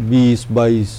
20, 22,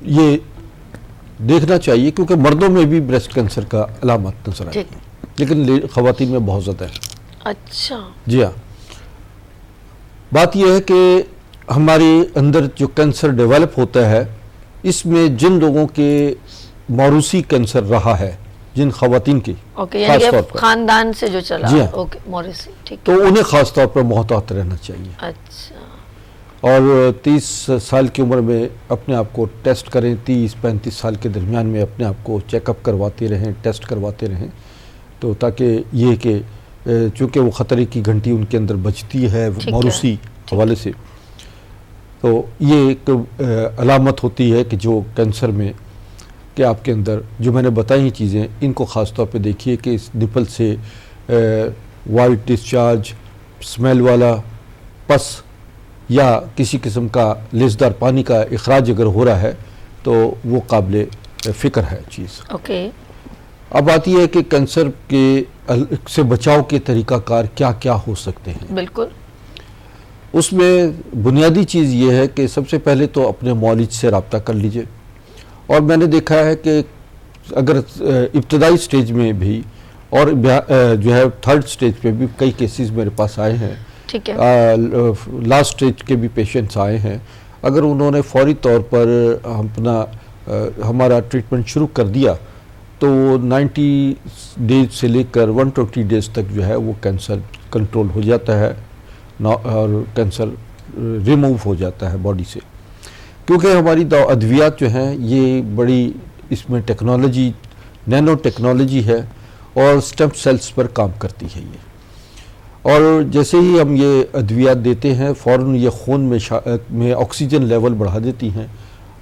یہ دیکھنا چاہیے کیونکہ مردوں میں بھی بریسٹ کینسر کا علامات نظر آتی ہیں لیکن خواتین میں بہت زیادہ ہے. اچھا جی ہاں. بات یہ ہے کہ ہمارے اندر جو کینسر ڈیولپ ہوتا ہے اس میں جن لوگوں کے موروثی کینسر رہا ہے, جن خواتین کی اوکے خاص یعنی طور کہ پر, خاندان سے جو چلا جی ہاں. اوکے موریثی ٹھیک تو انہیں خاص طور پر محتاط رہنا چاہیے اچھا اور 30 سال کی عمر میں اپنے آپ کو ٹیسٹ کریں. 30-35 سال کے درمیان میں اپنے آپ کو چیک اپ کرواتے رہیں, ٹیسٹ کرواتے رہیں, تو تاکہ یہ کہ چونکہ وہ خطرے کی گھنٹی ان کے اندر بجتی ہے موروثی حوالے سے, تو یہ ایک علامت ہوتی ہے کہ جو کینسر میں کہ آپ کے اندر جو میں نے بتائی ہیں چیزیں, ان کو خاص طور پہ دیکھیے کہ اس نپل سے وائٹ ڈسچارج, سمیل والا پس یا کسی قسم کا لیسدار پانی کا اخراج اگر ہو رہا ہے تو وہ قابل فکر ہے چیز. اوکے اب بات یہ ہے کہ کینسر کے سے بچاؤ کے طریقہ کار کیا کیا ہو سکتے ہیں. بالکل. اس میں بنیادی چیز یہ ہے کہ سب سے پہلے تو اپنے معالج سے رابطہ کر لیجئے, اور میں نے دیکھا ہے کہ اگر ابتدائی سٹیج میں بھی اور جو ہے تھرڈ سٹیج پہ بھی کئی کیسز میرے پاس آئے ہیں, ٹھیک ہے, لاسٹ سٹیج کے بھی پیشنٹس آئے ہیں, اگر انہوں نے فوری طور پر ہمارا ٹریٹمنٹ شروع کر دیا تو 90 ڈیز سے لے کر 120 ڈیز تک جو ہے وہ کینسر کنٹرول ہو جاتا ہے اور کینسر ریموو ہو جاتا ہے باڈی سے. کیونکہ ہماری ادویات جو ہیں یہ بڑی اس میں ٹیکنالوجی, نینو ٹیکنالوجی ہے اور سٹیم سیلز پر کام کرتی ہے یہ, اور جیسے ہی ہم یہ ادویات دیتے ہیں فوراً یہ خون میں آکسیجن لیول بڑھا دیتی ہیں,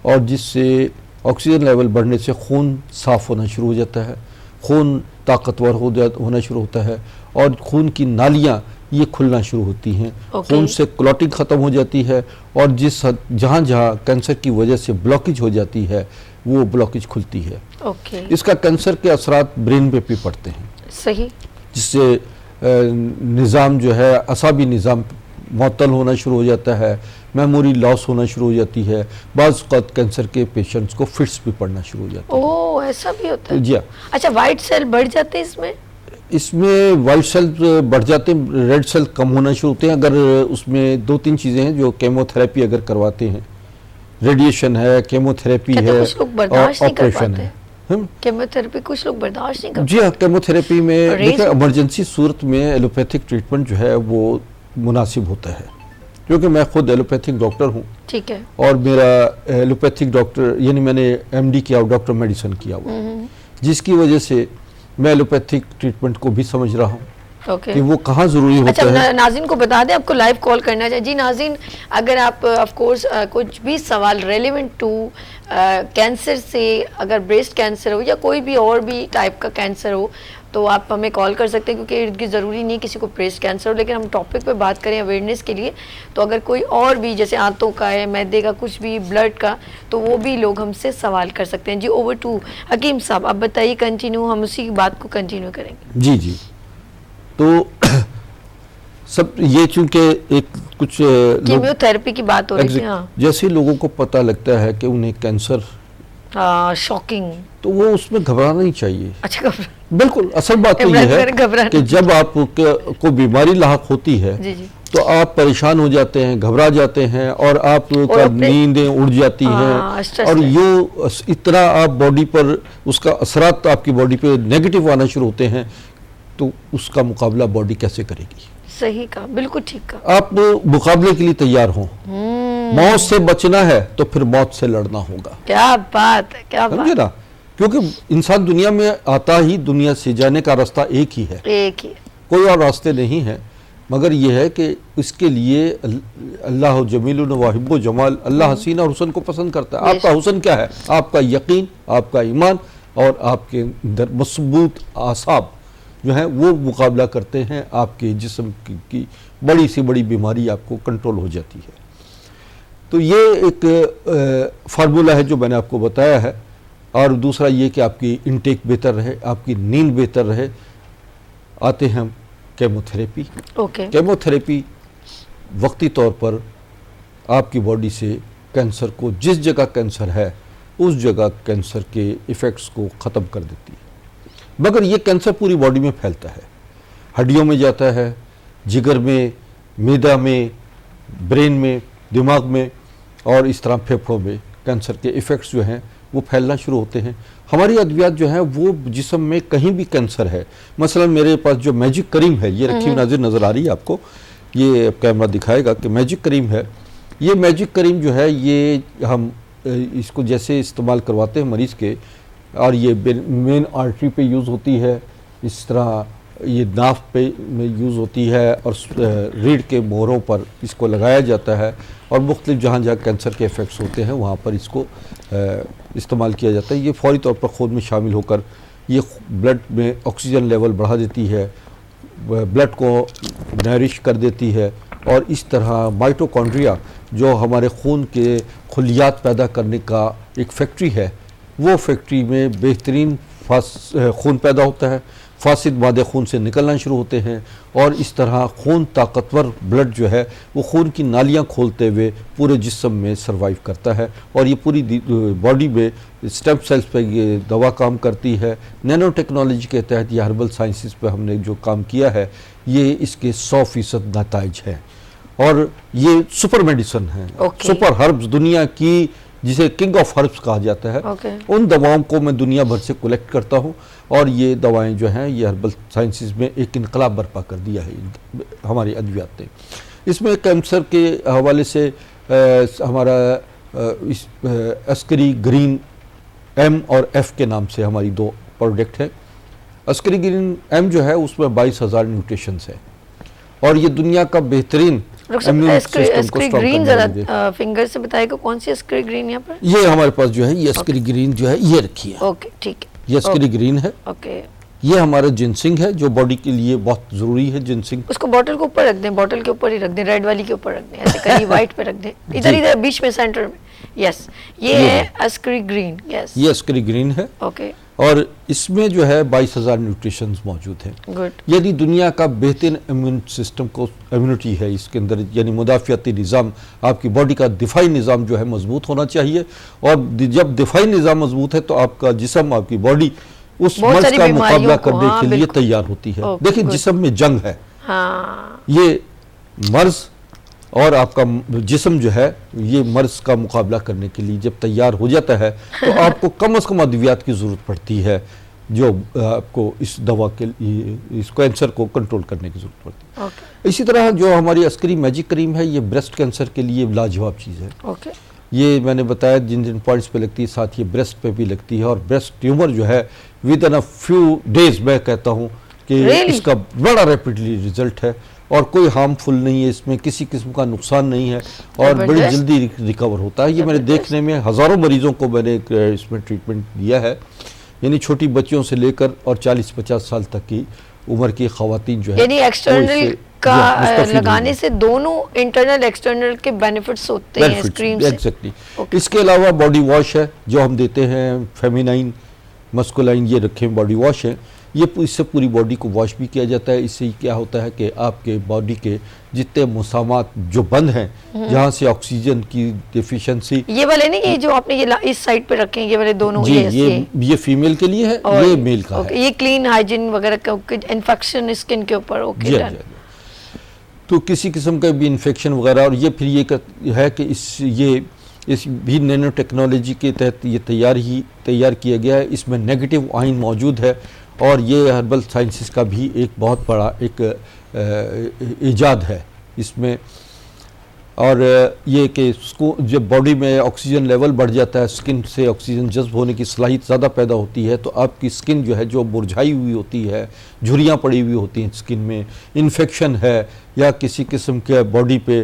اور جس سے آکسیجن لیول بڑھنے سے خون صاف ہونا شروع ہو جاتا ہے, خون طاقتور ہونا شروع ہوتا ہے, اور خون کی نالیاں یہ کھلنا شروع ہوتی ہیں, خون سے کلوٹنگ ختم ہو جاتی ہے, اور جہاں جہاں کینسر کی وجہ سے بلاکیج ہو جاتی ہے وہ بلاکیج کھلتی ہے. اس کا کینسر کے اثرات برین پہ بھی پڑتے ہیں, صحیح, جس سے نظام جو ہے اعصابی نظام معطل ہونا شروع ہو جاتا ہے, میموری لاس ہونا شروع ہو جاتی ہے, بعض اوقات کینسر کے پیشنٹس کو فٹس بھی پڑنا شروع ہو جاتے ہیں. اوہ ایسا بھی ہوتا ہے. جی ہاں. اچھا وائٹ سیل بڑھ جاتے ہیں اس میں وائٹ سیل بڑھ جاتے ہیں, ریڈ سیل کم ہونا شروع ہوتے ہیں. اگر اس میں 2-3 چیزیں ہیں جو کیمو تھراپی اگر کرواتے ہیں, ریڈیشن ہے, کیمو تھراپی ہے, اور آپریشن ہے. کیمو تھراپی کچھ لوگ برداشت نہیں کرتے. جی ہاں, کیمو تھراپی میں دیکھیں ایمرجنسی صورت میں ایلوپیتھک ٹریٹمنٹ جو ہے وہ مناسب ہوتا ہے, کیونکہ میں خود ایلوپیتھک ڈاکٹر ہوں. ٹھیک ہے. اور میرا ایلوپیتھک ڈاکٹر یعنی میں نے ایم ڈی کیا, ڈاکٹر میڈیسن کیا ہوا, جس کی وجہ سے میں ایلوپیتھک ٹریٹمنٹ کو بھی سمجھ رہا ہوں کہ وہ کہاں ضروری ہوتا ہے. اچھا ناظرین کو بتا دیں, آپ کو لائیو کال کرنا چاہیے. جی ناظرین, اگر آپ آف کورس کچھ بھی سوال ریلیونٹ ٹو کینسر سے, اگر بریسٹ کینسر ہو یا کوئی بھی اور بھی ٹائپ کا کینسر ہو تو آپ ہمیں کال کر سکتے ہیں, کیونکہ ارد گرد ضروری نہیں کسی کو بریسٹ کینسر ہو, لیکن ہم ٹاپک پہ بات کریں اویئرنیس کے لیے. تو اگر کوئی اور بھی جیسے آنتوں کا ہے, میدے کا, کچھ بھی بلڈ کا, تو وہ بھی لوگ ہم سے سوال کر سکتے ہیں. جی اوور ٹو حکیم صاحب, آپ بتائیے, کنٹینیو, ہم اسی بات کو کنٹینیو کریں گے. جی جی, تو سب یہ چونکہ ایک کچھ کیمیو تھراپی کی بات ہو رہی تھی, ہاں, جیسے لوگوں کو پتہ لگتا ہے کہ انہیں کینسر, شاکنگ, تو وہ اس میں گھبرانا نہیں چاہیے. اچھا, بالکل اصل بات تو یہ ہے کہ جب آپ کو بیماری لاحق ہوتی ہے تو آپ پریشان ہو جاتے ہیں, گھبرا جاتے ہیں, اور آپ کا نیندیں اڑ جاتی ہیں, اور یہ اتنا آپ باڈی پر اس کا اثرات آپ کی باڈی پہ نیگیٹو آنا شروع ہوتے ہیں, تو اس کا مقابلہ باڈی کیسے کرے گی. صحیح کہا, بالکل ٹھیک کہا. آپ مقابلے کے لیے تیار ہوں, موت سے بچنا ہے تو پھر موت سے لڑنا ہوگا. کیا بات ہے, کیا بات, سمجھے نا, کیونکہ انسان دنیا میں آتا ہی دنیا سے جانے کا راستہ ایک ہی ہے, ایک ہی, کوئی اور راستے نہیں ہے, مگر یہ ہے کہ اس کے لیے اللہ جمیل و واحب و جمال, اللہ حسین اور حسن کو پسند کرتا ہے. آپ کا حسن کیا ہے؟ آپ کا یقین, آپ کا ایمان, اور آپ کے اندر مضبوط اعصاب جو ہیں وہ مقابلہ کرتے ہیں. آپ کے جسم کی بڑی سی بڑی بیماری آپ کو کنٹرول ہو جاتی ہے. تو یہ ایک فارمولہ ہے جو میں نے آپ کو بتایا ہے. اور دوسرا یہ کہ آپ کی انٹیک بہتر رہے, آپ کی نیند بہتر رہے. آتے ہیں ہم کیمو تھراپی. کیمو تھراپی وقتی طور پر آپ کی باڈی سے کینسر کو, جس جگہ کینسر ہے اس جگہ کینسر کے ایفیکٹس کو ختم کر دیتی ہے. مگر یہ کینسر پوری باڈی میں پھیلتا ہے, ہڈیوں میں جاتا ہے, جگر میں, معدہ میں, برین میں, دماغ میں, اور اس طرح پھیپھڑوں میں کینسر کے ایفیکٹس جو ہیں وہ پھیلنا شروع ہوتے ہیں. ہماری ادویات جو ہیں وہ جسم میں کہیں بھی کینسر ہے, مثلا میرے پاس جو میجک کریم ہے, یہ رکھی ہوئی نظر آ رہی ہے آپ کو, یہ کیمرہ دکھائے گا کہ میجک کریم ہے. یہ میجک کریم جو ہے یہ ہم اس کو جیسے استعمال کرواتے ہیں مریض کے, اور یہ مین آرٹری پہ یوز ہوتی ہے, اس طرح یہ ناف پہ میں یوز ہوتی ہے, اور ریڑھ کے موہروں پر اس کو لگایا جاتا ہے, اور مختلف جہاں جہاں کینسر کے ایفیکٹس ہوتے ہیں وہاں پر اس کو استعمال کیا جاتا ہے. یہ فوری طور پر خون میں شامل ہو کر یہ بلڈ میں آکسیجن لیول بڑھا دیتی ہے, بلڈ کو نرش کر دیتی ہے, اور اس طرح مائٹوکونڈریا جو ہمارے خون کے خلیات پیدا کرنے کا ایک فیکٹری ہے, وہ فیکٹری میں بہترین خون پیدا ہوتا ہے, فاسد مادے خون سے نکلنا شروع ہوتے ہیں, اور اس طرح خون طاقتور بلڈ جو ہے وہ خون کی نالیاں کھولتے ہوئے پورے جسم میں سروائیو کرتا ہے, اور یہ پوری باڈی میں اسٹیم سیلز پہ یہ دوا کام کرتی ہے. نینو ٹیکنالوجی کے تحت یہ ہربل سائنسز پہ ہم نے جو کام کیا ہے یہ اس کے 100% نتائج ہیں, اور یہ سپر میڈیسن ہیں, سپر ہربز دنیا کی جسے کنگ آف ہربس کہا جاتا ہے. ان دواؤں کو میں دنیا بھر سے کلیکٹ کرتا ہوں, اور یہ دوائیں جو ہیں یہ ہربل سائنسز میں ایک انقلاب برپا کر دیا ہے ہماری ادویات نے. اس میں کینسر کے حوالے سے ہمارا عسکری گرین ایم اور ایف کے نام سے ہماری 2 پروڈکٹ ہیں. عسکری گرین ایم جو ہے اس میں 22,000 نیوٹریشنز ہیں, اور یہ دنیا کا بہترین اسکری گرین ذرا فنگر سے بتائے گا کون سی اسکری گرین یہاں پر؟ یہ ہمارے پاس جو ہے یہ اسکری گرین جو ہے یہ رکھی ہے. اوکے ٹھیک ہے, یہ اسکری گرین ہے. اوکے, یہ ہمارا جنسنگ ہے جو باڈی کے لیے بہت ضروری ہے. جنسنگ اس کو بوٹل کے اوپر رکھ دیں, بوٹل کے اوپر ہی رکھ دیں, ریڈ والی کے اوپر رکھ دیں, ایسے کہیں وائٹ پہ رکھ دیں, ادھر بیچ میں سینٹر میں. یس, یہ ہے اسکری گرین. یس, یہ اسکری گرین ہے. اوکے, اور اس میں جو ہے 22,000 نیوٹریشنز موجود ہیں. گڈ. یعنی دنیا کا بہترین امیون سسٹم کو امیونٹی ہے اس کے اندر, یعنی مدافعتی نظام, آپ کی باڈی کا دفاعی نظام جو ہے مضبوط ہونا چاہیے, اور جب دفاعی نظام مضبوط ہے تو آپ کا جسم, آپ کی باڈی اس مرض کا مقابلہ کرنے کے لیے تیار ہوتی ہے. دیکھیں جسم میں جنگ ہے, یہ مرض, اور آپ کا جسم جو ہے یہ مرض کا مقابلہ کرنے کے لیے جب تیار ہو جاتا ہے تو آپ کو کم از کم ادویات کی ضرورت پڑتی ہے جو آپ کو اس دوا کے لیے اس کینسر کو کنٹرول کرنے کی ضرورت پڑتی ہے. اسی طرح جو ہماری عسکری میجک کریم ہے یہ بریسٹ کینسر کے لیے لاجواب چیز ہے. یہ میں نے بتایا جن پوائنٹس پہ لگتی ہے, ساتھ یہ بریسٹ پہ بھی لگتی ہے, اور بریسٹ ٹیومر جو ہے with in a few days میں کہتا ہوں کہ اس کا بڑا ریپڈلی ریزلٹ ہے, اور کوئی ہارمفل نہیں ہے, اس میں کسی قسم کا نقصان نہیں ہے, اور بڑی جلدی ریکور ہوتا ہے. یہ میں نے دیکھنے میں ہزاروں مریضوں کو میں نے اس میں ٹریٹمنٹ دیا ہے, یعنی چھوٹی بچیوں سے لے کر اور 40-50 سال تک کی عمر کی خواتین جو ہے, یعنی ایکسٹرنل کا لگانے سے دونوں انٹرنل ایکسٹرنل کے بینیفٹس ہوتے ہیں اس کریم سے. ایگزیکٹلی. اس کے علاوہ باڈی واش ہے جو ہم دیتے ہیں, فیمینائن مسکولائن یہ رکھے باڈی واش ہیں, یہ اس سے پوری باڈی کو واش بھی کیا جاتا ہے. اس سے کیا ہوتا ہے کہ آپ کے باڈی کے جتنے مسامات جو بند ہیں, جہاں سے آکسیجن کی ڈیفیشنسی, یہ والے نہیں, یہ جو آپ نے یہ اس سائڈ پہ رکھے ہیں یہ والے دونوں, یہ فیمیل کے لیے ہے, یہ میل کا ہے. یہ کلین ہائیجین وغیرہ کا انفیکشن اسکن کے اوپر. اوکے, تو کسی قسم کا بھی انفیکشن وغیرہ, اور یہ پھر یہ ہے کہ اس بھی نینو ٹیکنالوجی کے تحت یہ تیار کیا گیا ہے. اس میں نیگیٹو آئن موجود ہے, اور یہ ہربل سائنسز کا بھی ایک بہت بڑا ایک ایجاد ہے اس میں. اور یہ کہ جب باڈی میں آکسیجن لیول بڑھ جاتا ہے, سکن سے آکسیجن جذب ہونے کی صلاحیت زیادہ پیدا ہوتی ہے, تو آپ کی سکن جو ہے جو مرجھائی ہوئی ہوتی ہے, جھریاں پڑی ہوئی ہوتی ہیں سکن میں, انفیکشن ہے یا کسی قسم کے باڈی پہ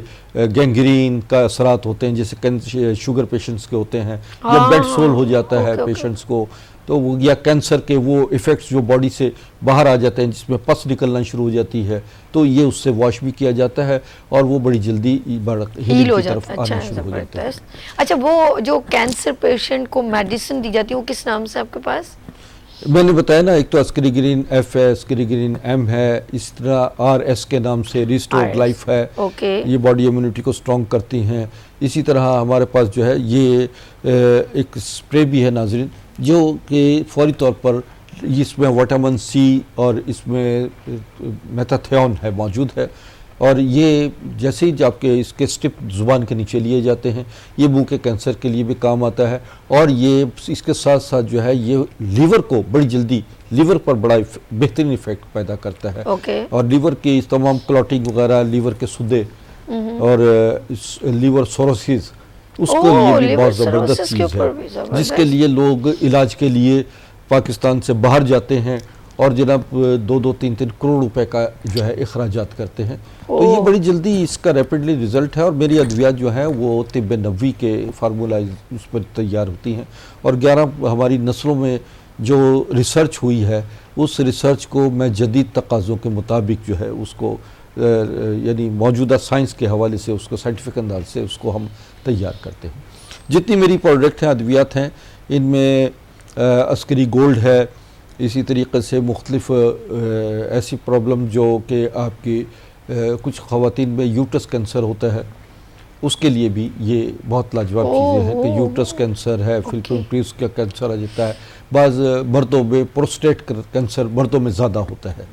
گینگرین کا اثرات ہوتے ہیں جیسے شوگر پیشنٹس کے ہوتے ہیں, یا بیڈ سول ہو جاتا ہے پیشنٹس کو, تو وہ یا کینسر کے وہ ایفیکٹس جو باڈی سے باہر آ جاتے ہیں جس میں پس نکلنا شروع ہو جاتی ہے, تو یہ اس سے واش بھی کیا جاتا ہے, اور وہ بڑی جلدی ہیلنگ کی طرف آنا شروع ہو جاتا ہے. اچھا, وہ جو کینسر پیشنٹ کو میڈیسن دی جاتی ہے وہ کس نام سے آپ کے پاس؟ میں نے بتایا نا، ایک تو عسکری گرین ایف ہے، عسکری گرین ایم ہے، اس طرح آر ایس کے نام سے ریسٹورڈ لائف ہے، یہ باڈی امیونٹی کو سٹرونگ کرتی ہیں. اسی طرح ہمارے پاس جو ہے یہ ایک سپرے بھی ہے ناظرین، جو کہ فوری طور پر اس میں وٹامن سی اور اس میں میتھیون ہے موجود ہے، اور یہ جیسے ہی آپ کے اس کے سٹپ زبان کے نیچے لیے جاتے ہیں، یہ منہ کے کینسر کے لیے بھی کام آتا ہے، اور یہ اس کے ساتھ ساتھ جو ہے یہ لیور کو بڑی جلدی لیور پر بڑا بہترین ایفیکٹ پیدا کرتا ہے، اور لیور کی تمام کلوٹنگ وغیرہ، لیور کے سدے اور لیور سوروسز، اس کے لیے بھی بہت زبردست چیز ہے، جس کے لیے لوگ علاج کے لیے پاکستان سے باہر جاتے ہیں اور جناب 2-3 کروڑ روپے کا جو ہے اخراجات کرتے ہیں. تو یہ بڑی جلدی اس کا ریپڈلی ریزلٹ ہے، اور میری ادویات جو ہیں وہ طب نبوی کے فارمولہ اس پر تیار ہوتی ہیں، اور 11 ہماری نسلوں میں جو ریسرچ ہوئی ہے اس ریسرچ کو میں جدید تقاضوں کے مطابق جو ہے اس کو یعنی موجودہ سائنس کے حوالے سے اس کو سائنٹیفک انداز سے اس کو ہم تیار کرتے ہیں. جتنی میری پروڈکٹ ہیں، ادویات ہیں، ان میں عسکری گولڈ ہے، اسی طریقے سے مختلف ایسی پرابلم جو کہ آپ کی کچھ خواتین میں یوٹرس کینسر ہوتا ہے، اس کے لیے بھی یہ بہت لاجواب چیزیں ہیں کہ یوٹرس کینسر ہے، فلپین ٹیوبس کا کینسر آ جاتا ہے، بعض مردوں میں پروسٹیٹ کینسر مردوں میں زیادہ ہوتا ہے،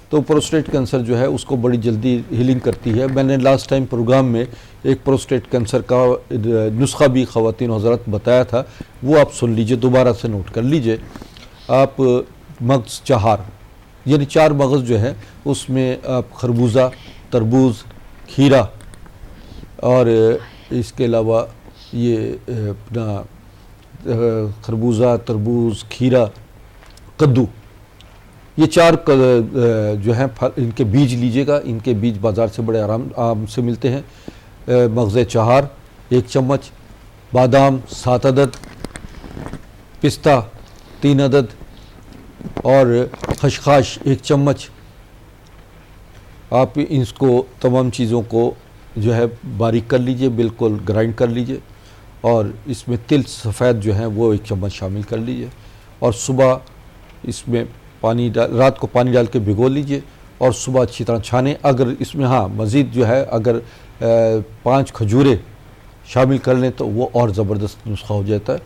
تو پروسٹیٹ کینسر جو ہے اس کو بڑی جلدی ہیلنگ کرتی ہے. میں نے لاسٹ ٹائم پروگرام میں ایک پروسٹیٹ کینسر کا نسخہ بھی خواتین حضرات بتایا تھا، وہ آپ سن لیجئے، دوبارہ سے نوٹ کر لیجئے. آپ مغز 4 یعنی 4 مغز جو ہے اس میں آپ خربوزہ، تربوز، کھیرا، اور اس کے علاوہ یہ اپنا خربوزہ، تربوز، کھیرا، کدو، یہ 4 جو ہیں ان کے بیج لیجئے گا. ان کے بیج بازار سے بڑے آرام سے ملتے ہیں. مغز 4 1 چمچ، بادام 7 عدد، پستہ 3 عدد، اور خشخاش 1 چمچ. آپ اس کو تمام چیزوں کو جو ہے باریک کر لیجئے، بالکل گرائنڈ کر لیجئے، اور اس میں تل سفید جو ہیں وہ 1 چمچ شامل کر لیجئے، اور صبح اس میں رات کو پانی ڈال کے بھگو لیجئے، اور صبح اچھی طرح چھانے. اگر اس میں مزید جو ہے اگر 5 کھجوریں شامل کر لیں تو وہ اور زبردست نسخہ ہو جاتا ہے.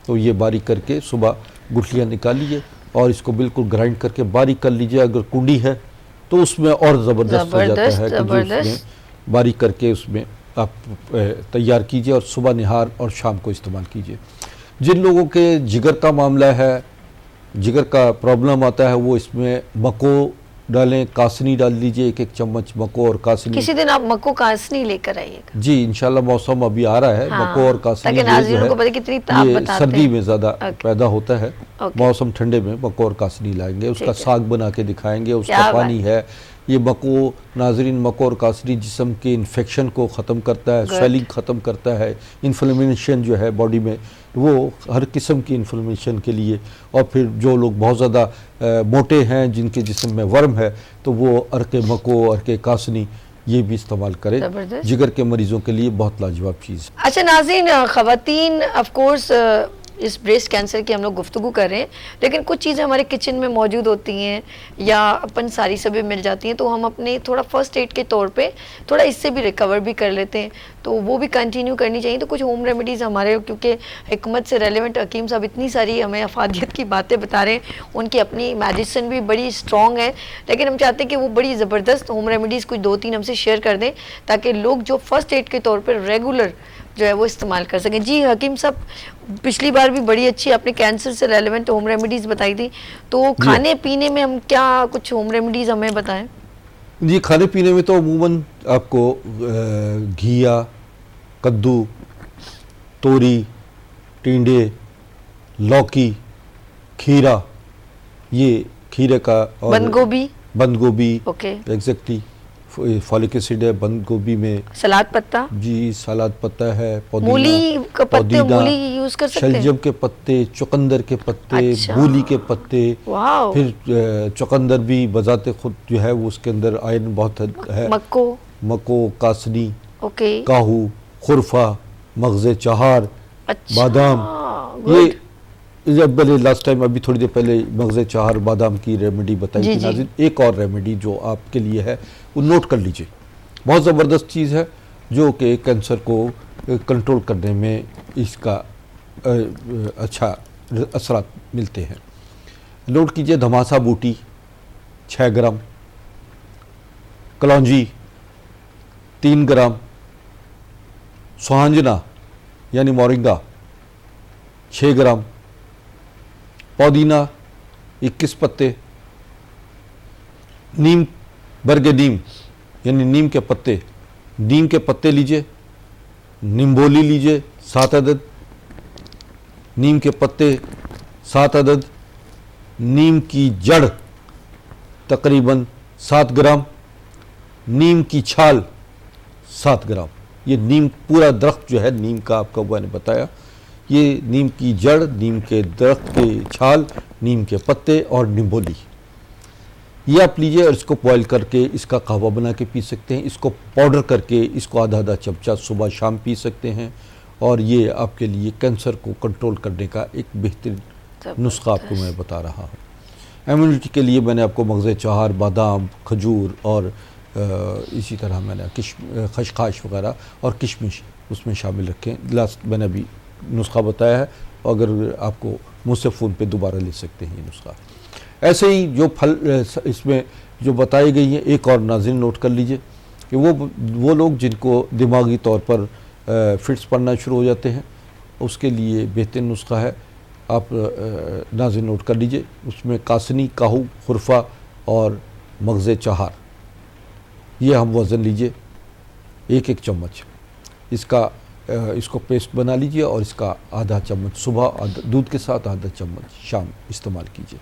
تو یہ باریک کر کے صبح گٹھلیاں نکال لیجئے اور اس کو بالکل گرائنڈ کر کے باریک کر لیجئے. اگر کنڈی ہے تو اس میں اور زبردست ہو جاتا ہے کہ اس میں باریک کر کے اس میں آپ تیار کیجئے، اور صبح نہار اور شام کو استعمال کیجئے. جن لوگوں کے جگر کا معاملہ ہے، جگر کا پرابلم آتا ہے، وہ اس میں مکو ڈالیں، کاسنی ڈال لیجئے، 1 چمچ مکو اور کاسنی. کسی دن آپ مکو کاسنی لے کر آئیے گا. جی انشاءاللہ، موسم ابھی آ رہا ہے، مکو اور کاسنی یہ سردی میں زیادہ پیدا ہوتا ہے، موسم ٹھنڈے میں مکو اور کاسنی لائیں گے. اس کا ساگ بنا کے دکھائیں گے. اس کا پانی ہے یہ مکو. ناظرین، مکو اور کاسنی جسم کے انفیکشن کو ختم کرتا ہے، سویلنگ ختم کرتا ہے، انفلیمیشن جو ہے باڈی میں، وہ ہر قسم کی انفلیمیشن کے لیے. اور پھر جو لوگ بہت زیادہ موٹے ہیں، جن کے جسم میں ورم ہے، تو وہ عرق مکو، عرق کاسنی یہ بھی استعمال کریں. جگر کے مریضوں کے لیے بہت لاجواب چیز. اچھا ناظرین، خواتین آف کورس اس بریسٹ کینسر کی ہم لوگ گفتگو کر رہے ہیں، لیکن کچھ چیزیں ہمارے کچن میں موجود ہوتی ہیں یا اپن ساری سبھی مل جاتی ہیں، تو ہم اپنے تھوڑا فرسٹ ایڈ کے طور پہ تھوڑا اس سے بھی ریکور بھی کر لیتے ہیں، تو وہ بھی کنٹینیو کرنی چاہیے. تو کچھ ہوم ریمیڈیز ہمارے، کیونکہ حکمت سے ریلیونٹ حکیم صاحب اتنی ساری ہمیں افادیت کی باتیں بتا رہے ہیں، ان کی اپنی میڈیسن بھی بڑی اسٹرانگ ہے، لیکن ہم چاہتے ہیں کہ وہ بڑی زبردست ہوم ریمیڈیز کچھ 2-3 ہم سے شیئر کر دیں، تاکہ لوگ جو فرسٹ ایڈ کے طور پہ ریگولر جو ہے وہ استعمال کر سکیں. جی حکیم صاحب، پچھلی بار بھی بڑی اچھی آپ نے کینسر سے ریلیونٹ ہوم ریمیڈیز بتائی تھی، تو کھانے پینے میں ہم کیا کچھ ہوم ریمیڈیز ہمیں بتائیں؟ جی کھانے پینے میں تو عموماً آپ کو گھیا، کدو، توری، ٹینڈے، لوکی، کھیرا، یہ کھیرے کا، اور بند گوبی ایگزیکٹلی، فولک ایسڈ ہے بند گوبی میں، سلاد پتہ، جی سلاد پتہ ہے، مولی کا پتے، مولی یوز کر سکتے ہیں، شلجم کے پتے، چقندر کے پتے، بولی کے پتے. پھر چقندر بھی بذات خود جو ہے وہ اس کے اندر آئرن بہت ہے. مکو، کاسنی، کاہو، خرفہ، مغز 4، بادام، یہ جب پہلے لاسٹ ٹائم ابھی تھوڑی دیر پہلے مغز چہار بادام کی ریمیڈی بتائی تھی ناظرین، ایک اور ریمیڈی جو آپ کے لیے ہے وہ نوٹ کر لیجئے، بہت زبردست چیز ہے جو کہ کینسر کو کنٹرول کرنے میں اس کا اچھا اثرات ملتے ہیں۔ نوٹ کیجئے، دھماسا بوٹی 6 گرام، کلونجی 3 گرام، سوہانجنا یعنی مورنگا 6 گرام، پودینہ 21 پتے، نیم، برگ نیم یعنی نیم کے پتے، نیم کے پتے لیجئے، نیمبولی لیجئے 7 عدد، نیم کے پتے 7 عدد، نیم کی جڑ تقریباً 7 گرام، نیم کی چھال 7 گرام۔ یہ نیم پورا درخت جو ہے نیم کا آپ کو میں نے بتایا، یہ نیم کی جڑ، نیم کے درخت کے چھال، نیم کے پتے اور نیمبولی، یہ آپ لیجئے اور اس کو بوائل کر کے اس کا قہوہ بنا کے پی سکتے ہیں، اس کو پاؤڈر کر کے اس کو آدھا چمچہ صبح شام پی سکتے ہیں، اور یہ آپ کے لیے کینسر کو کنٹرول کرنے کا ایک بہترین نسخہ آپ کو میں بتا رہا ہوں۔ ایمیونٹی کے لیے میں نے آپ کو مغز چہار، بادام، کھجور اور اسی طرح میں نے خشخاش وغیرہ اور کشمش اس میں شامل رکھیں۔ لاسٹ میں نے ابھی نسخہ بتایا ہے، اگر آپ کو مجھ سے فون پہ دوبارہ لے سکتے ہیں یہ نسخہ۔ ایسے ہی جو پھل اس میں جو بتائی گئی ہیں، ایک اور ناظرین نوٹ کر لیجئے کہ وہ لوگ جن کو دماغی طور پر فٹس پڑنا شروع ہو جاتے ہیں، اس کے لیے بہترین نسخہ ہے، آپ ناظرین نوٹ کر لیجئے، اس میں کاسنی، کاہو، خرفہ اور مغز چہار، یہ ہم وزن لیجئے 1 چمچ، اس کو پیسٹ بنا لیجئے اور اس کا آدھا چمچ صبح دودھ کے ساتھ، آدھا چمچ شام استعمال کیجئے۔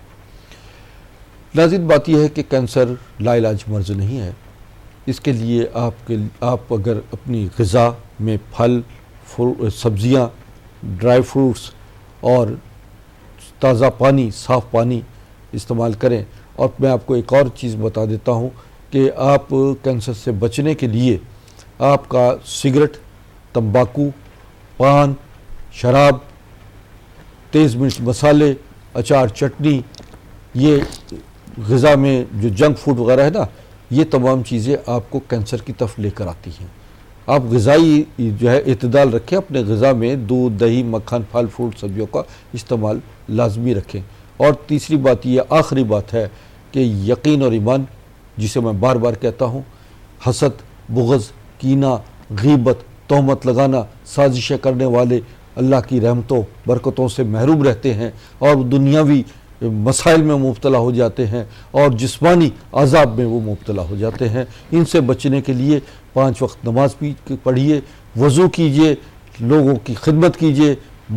ناظرین بات یہ ہے کہ کینسر لا علاج مرض نہیں ہے، اس کے لیے آپ اگر اپنی غذا میں پھل، سبزیاں، ڈرائی فروٹس اور تازہ پانی، صاف پانی استعمال کریں، اور میں آپ کو ایک اور چیز بتا دیتا ہوں کہ آپ کینسر سے بچنے کے لیے آپ کا سگریٹ، تمباکو، پان، شراب، تیز مرچ مسالے، اچار، چٹنی، یہ غذا میں جو جنک فوڈ وغیرہ ہے نا، یہ تمام چیزیں آپ کو کینسر کی طرف لے کر آتی ہیں۔ آپ غذائی جو ہے اعتدال رکھیں اپنے غذا میں، دودھ، دہی، مکھن، پھل فروٹ، سبزیوں کا استعمال لازمی رکھیں۔ اور تیسری بات یہ آخری بات ہے کہ یقین اور ایمان، جسے میں بار بار کہتا ہوں، حسد، بغض، کینہ، غیبت، تہمت لگانا، سازشیں کرنے والے اللہ کی رحمتوں برکتوں سے محروم رہتے ہیں اور دنیاوی مسائل میں مبتلا ہو جاتے ہیں اور جسمانی عذاب میں وہ مبتلا ہو جاتے ہیں۔ ان سے بچنے کے لیے 5 وقت نماز پڑھیے، وضو کیجئے، لوگوں کی خدمت کیجئے،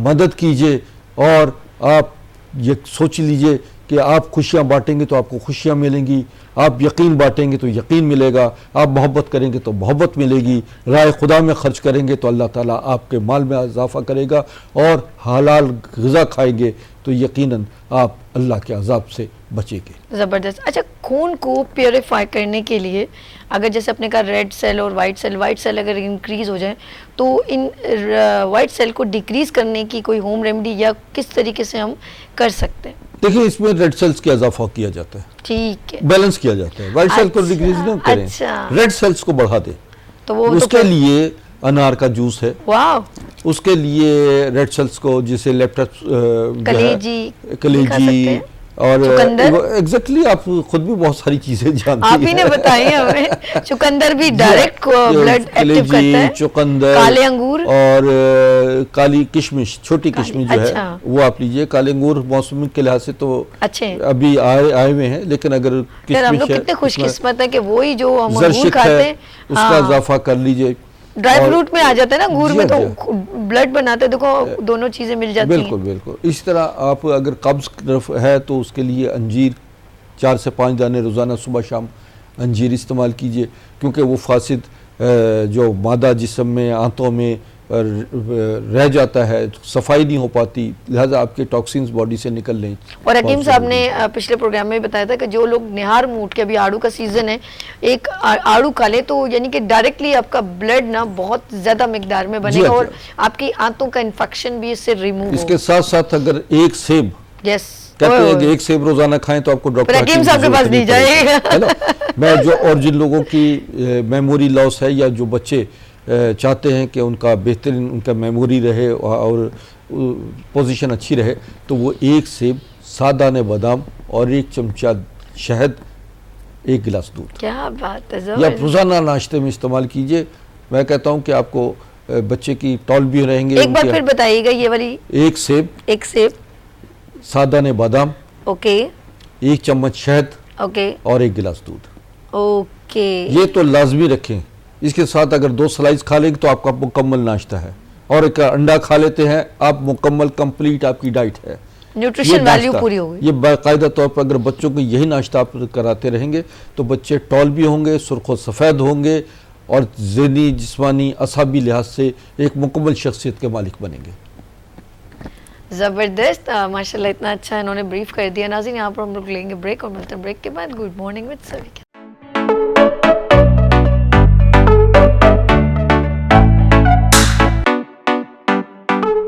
مدد کیجئے، اور آپ یہ سوچ لیجئے کہ آپ خوشیاں بانٹیں گے تو آپ کو خوشیاں ملیں گی، آپ یقین بانٹیں گے تو یقین ملے گا، آپ محبت کریں گے تو محبت ملے گی، رائے خدا میں خرچ کریں گے تو اللہ تعالیٰ آپ کے مال میں اضافہ کرے گا، اور حلال غذا کھائیں گے تو یقیناً آپ اللہ کے عذاب سے بچیں گے۔ زبردست۔ اچھا، خون کو پیوریفائی کرنے کے لیے اگر جیسے اپنے کا ریڈ سیل اور وائٹ سیل اگر انکریز ہو جائیں تو ان وائٹ سیل کو ڈیکریز کرنے کی کوئی ہوم ریمیڈی یا کس طریقے سے ہم کر سکتے ہیں؟ دیکھیں، اس میں ریڈ سیلز کا اضافہ کیا جاتا ہے، ٹھیک ہے، بیلنس کیا جاتا ہے، وائٹ سیل کو ڈیکریز نہ کریں، ریڈ سیلز کو بڑھا دیں۔ تو وہ اس کے لیے انار کا جوس ہے، واو، اس کے لیے ریڈ سیلز کو جسے لیپٹس، کلیجی اور ایگزیکٹلی آپ خود بھی بہت ساری چیزیں جانتی ہیں، آپ ہی نے بتائی ہمیں۔ چقندر بھی ڈائریکٹ بلڈ ایکٹیو کرتا ہے، چقندر، کالے انگور اور کالی کشمش، چھوٹی کشمش جو ہے وہ آپ لیجئے۔ کالے انگور موسم کے لحاظ سے تو ابھی آئے ہوئے ہیں، لیکن اگر ہم لوگ کتنے خوش قسمت ہیں کہ وہی جو ہم انگور کھاتے ہیں اس کا اضافہ کر لیجئے۔ ڈرائی فروٹ میں آ جاتا ہے نا، انگور میں تو بلڈ بناتے، دیکھو دونوں چیزیں مل جاتی ہیں۔ بالکل بالکل۔ اسی طرح آپ اگر قبض ہے تو اس کے لیے انجیر 4 سے 5 دانے روزانہ صبح شام انجیر استعمال کیجئے، کیونکہ وہ فاسد جو مادہ جسم میں، آنتوں میں رہ جاتا ہے, صفائی نہیں ہو پاتی, لہذا آپ کے ٹاکسینز باڈی سے نکل لیں. اور حکیم صاحب نے پچھلے پروگرام میں بتایا تھا کہ جو لوگ نہار منہ اٹھ کے, ابھی آڑو کا سیزن ہے, ایک آڑو کھا لے تو یعنی کہ ڈائریکٹلی آپ کا بلڈ نا بہت زیادہ مقدار میں بنے گا اور آپ کی آنتوں کا انفیکشن بھی اس سے ریموو ہوگا. اس کے ساتھ ساتھ اگر ایک سیب, یس کہتے ہیں کہ ایک سیب روزانہ کھائیں تو آپ کو ڈاکٹر حکیم صاحب کے پاس نہیں جائے گا. میں جو اور جن لوگوں کی میموری لاس ہے یا جو بچے چاہتے ہیں کہ ان کا بہترین ان کا میموری رہے اور پوزیشن اچھی رہے, تو وہ ایک سیب, 7 دانے بادام اور 1 چمچہ شہد, 1 گلاس دودھ, کیا بات ہے, یا روزانہ ناشتے میں استعمال کیجئے. میں کہتا ہوں کہ آپ کو بچے کی ٹال بھی رہیں گے. ایک بار پھر بتائیے گا یہ والی. ایک سیب, 7 دانے بادام, اوکے, 1 چمچ شہد, اوکے, اور 1 گلاس دودھ. اوکے, یہ تو لازمی رکھیں. اس کے ساتھ اگر 2 سلائس کھا لیں گے تو آپ کا مکمل ناشتہ ہے, اور ایک انڈا کھا لیتے ہیں آپ, مکمل کمپلیٹ آپ کی ڈائٹ ہے. نیوٹریشن ویلیو پوری ہوگی. یہ باقاعدہ طور پر اگر بچوں کو یہی ناشتہ آپ کراتے رہیں گے تو بچے ٹال بھی ہوں گے, سرخ و سفید ہوں گے, اور ذہنی, جسمانی, اعصابی لحاظ سے ایک مکمل شخصیت کے مالک بنیں گے. زبردست, ماشاءاللہ اتنا اچھا انہوں نے بریف کر دیا. ناظرین یہاں پر ہم لوگ لیں گے بریک, اور ملتے ہیں بریک کے بعد گڈ مارننگ وتھ سبھی.